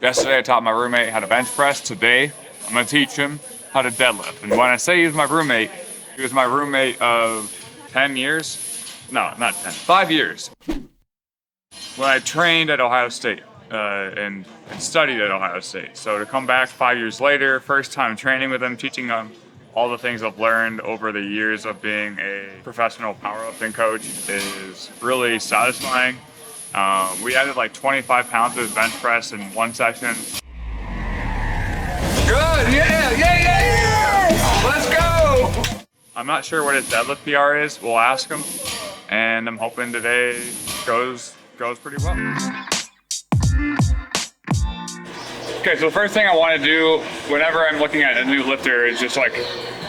Yesterday I taught my roommate how to bench press. Today I'm going to teach him how to deadlift. And when I say he was my roommate of 10 years. No, not 10, 5 years. When I trained at Ohio State and studied at Ohio State. So to come back 5 years later, first time training with him, teaching him all the things I've learned over the years of being a professional powerlifting coach is really satisfying. We added like 25 pounds to his bench press in one session. Good, yeah! Let's go! I'm not sure what his deadlift PR is. We'll ask him, and I'm hoping today goes pretty well. Okay, so the first thing I want to do whenever I'm looking at a new lifter is just like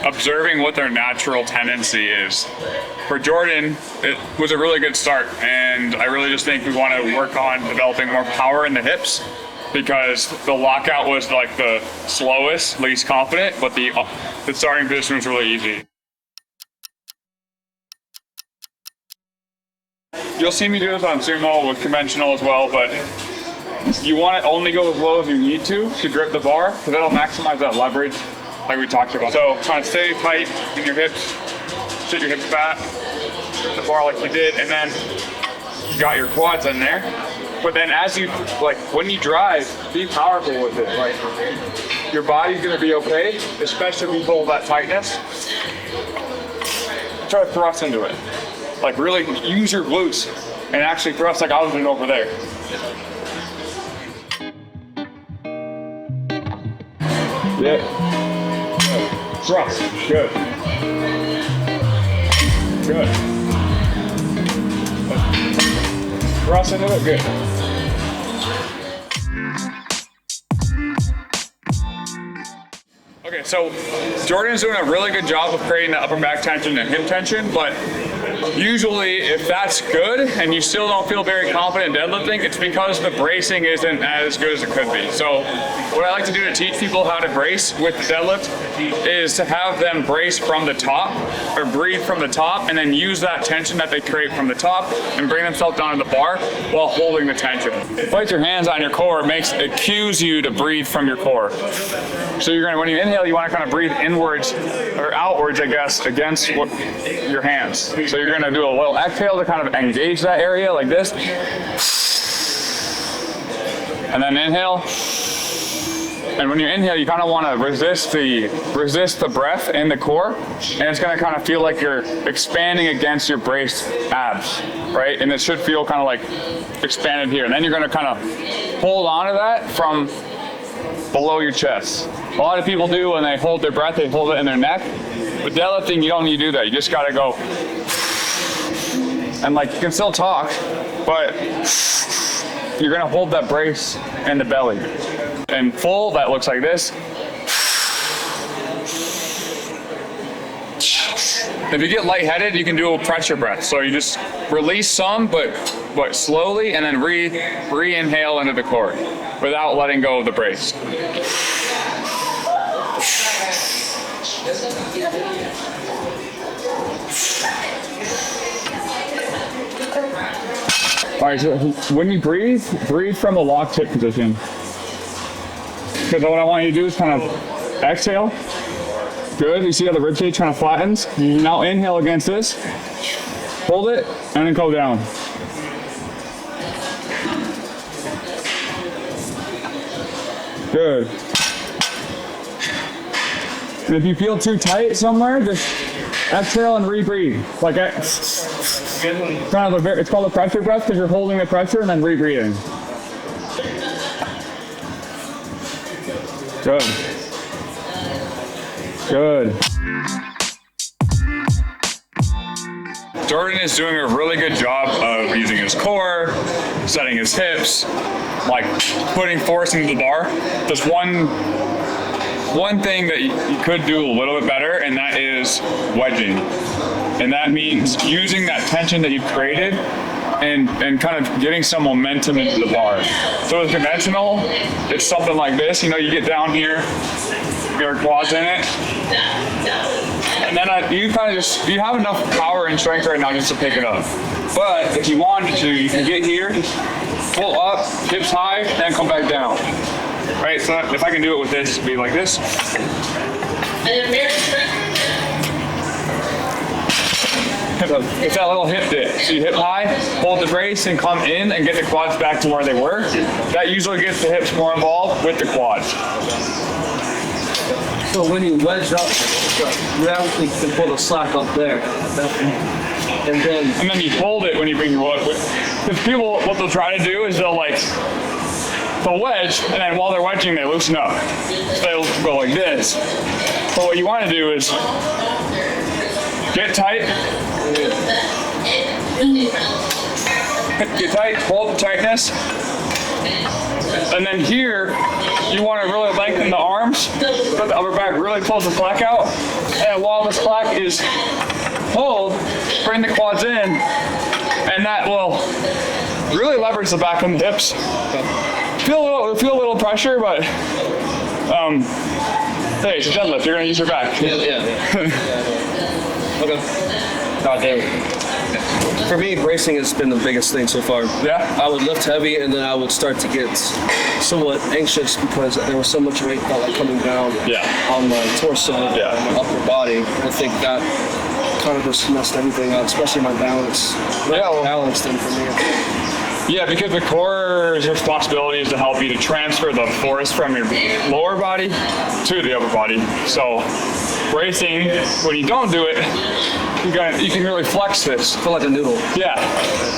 observing what their natural tendency is. For Jordan, it was a really good start, and I really just think we want to work on developing more power in the hips because the lockout was like the slowest, least confident, but the starting position was really easy. You'll see me do this on sumo with conventional as well, but you want to only go as low as you need to grip the bar, because that'll maximize that leverage like we talked about. So trying to stay tight in your hips, sit your hips back, grip the bar like you did, and then you got your quads in there. But then as you, like when you drive, be powerful with it. Like your body's gonna be okay, especially if you hold that tightness. Try to thrust into it. Like really use your glutes and actually thrust like I was doing over there. Yeah. Good. Thrust. Good. Good. Thrust into it. Good. Okay, so Jordan's doing a really good job of creating the upper back tension and hip tension, but usually if that's good and you still don't feel very confident in deadlifting, it's because the bracing isn't as good as it could be. So what I like to do to teach people how to brace with deadlift is to have them brace from the top or breathe from the top and then use that tension that they create from the top and bring themselves down to the bar while holding the tension. Place your hands on your core, it cues you to breathe from your core. So you're gonna, when you inhale, you wanna kind of breathe inwards or outwards, I guess, against your hands. So you're gonna do a little exhale to kind of engage that area like this. And then inhale. And when you inhale, you kind of want to resist the breath in the core, and it's going to kind of feel like you're expanding against your braced abs, right? And it should feel kind of like expanded here. And then you're going to kind of hold on to that from below your chest. A lot of people do when they hold their breath, they hold it in their neck. With deadlifting, you don't need to do that. You just got to go. And like you can still talk, but you're going to hold that brace in the belly. And full, that looks like this. If you get lightheaded, you can do a pressure breath. So you just release some, but slowly, and then re-inhale into the core without letting go of the brace. All right, so when you breathe from a locked hip position. Because what I want you to do is kind of exhale. Good, you see how the ribcage kind of flattens? Now inhale against this, hold it, and then go down. Good. And if you feel too tight somewhere, just exhale and re-breathe. Like kind of it's called a pressure breath because you're holding the pressure and then re-breathing. Good. Good. Jordan is doing a really good job of using his core, setting his hips, like putting force into the bar. There's one thing that you could do a little bit better, and that is wedging. And that means using that tension that you've created and kind of getting some momentum into the bar. So with conventional, it's something like this. You know, you get down here, your quads in it, and then you kind of just, you have enough power and strength right now just to pick it up. But if you wanted to, you can get here, pull up, hips high, then come back down. right? So if I can do it with this, it'd be like this. It's that little hip dip. So you hip high, hold the brace, and come in and get the quads back to where they were. That usually gets the hips more involved with the quads. So when you wedge up, you actually can pull the slack up there. And then you hold it when you bring your wood. Because people, what they'll try to do is they'll wedge, and then while they're wedging, they loosen up. So they'll go like this. But what you want to do is get tight. Get tight, hold the tightness. And then here, you want to really lengthen the arms, put the upper back really close the slack out. And while the slack is hold, bring the quads in, and that will really leverage the back and the hips. Feel a little pressure, but hey, it's a deadlift. You're gonna use your back. yeah. Okay. God damn it. For me, bracing has been the biggest thing so far. Yeah? I would lift heavy and then I would start to get somewhat anxious because there was so much weight felt like coming down on my torso and my upper body. I think that kind of just messed everything up, especially my balance. Balance thing for me. Yeah, because the core's responsibility is to help you to transfer the force from your lower body to the upper body. So bracing, when you don't do it, you can really flex this. Feel like a noodle. Yeah.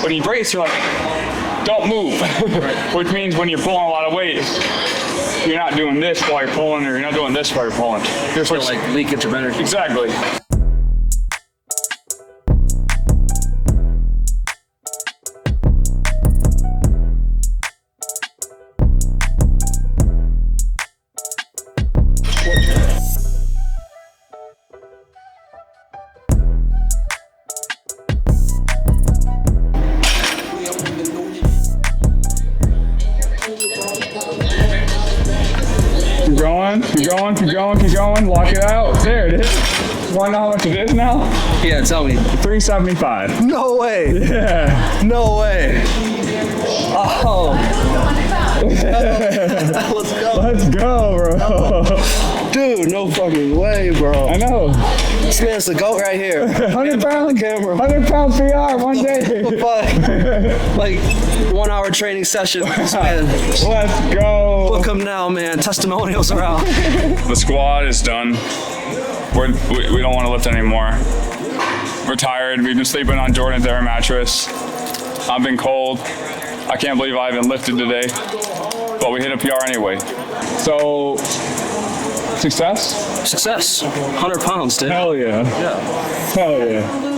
When you brace, you're like, don't move. Which means when you're pulling a lot of weight, you're not doing this while you're pulling, or you're not doing this while you're pulling. You're sort of like leakage of energy. Exactly. Keep going, lock it out. There it is. Wanna know how much it is now? Yeah, tell me. $375. No way. Yeah. No way. Oh. Let's go. Let's go, bro. Dude, no fucking way, bro. I know. This man's the GOAT right here. 100 pound camera. 100 pound PR one day. Like 1 hour training session. This man. Let's go. Book him now, man. Testimonials are out. The squad is done. We don't want to lift anymore. We're tired. We've been sleeping on Jordan's air mattress. I've been cold. I can't believe I haven't lifted today. But we hit a PR anyway. So, success? Success. 100 pounds, dude. Hell yeah. Yeah. Hell yeah.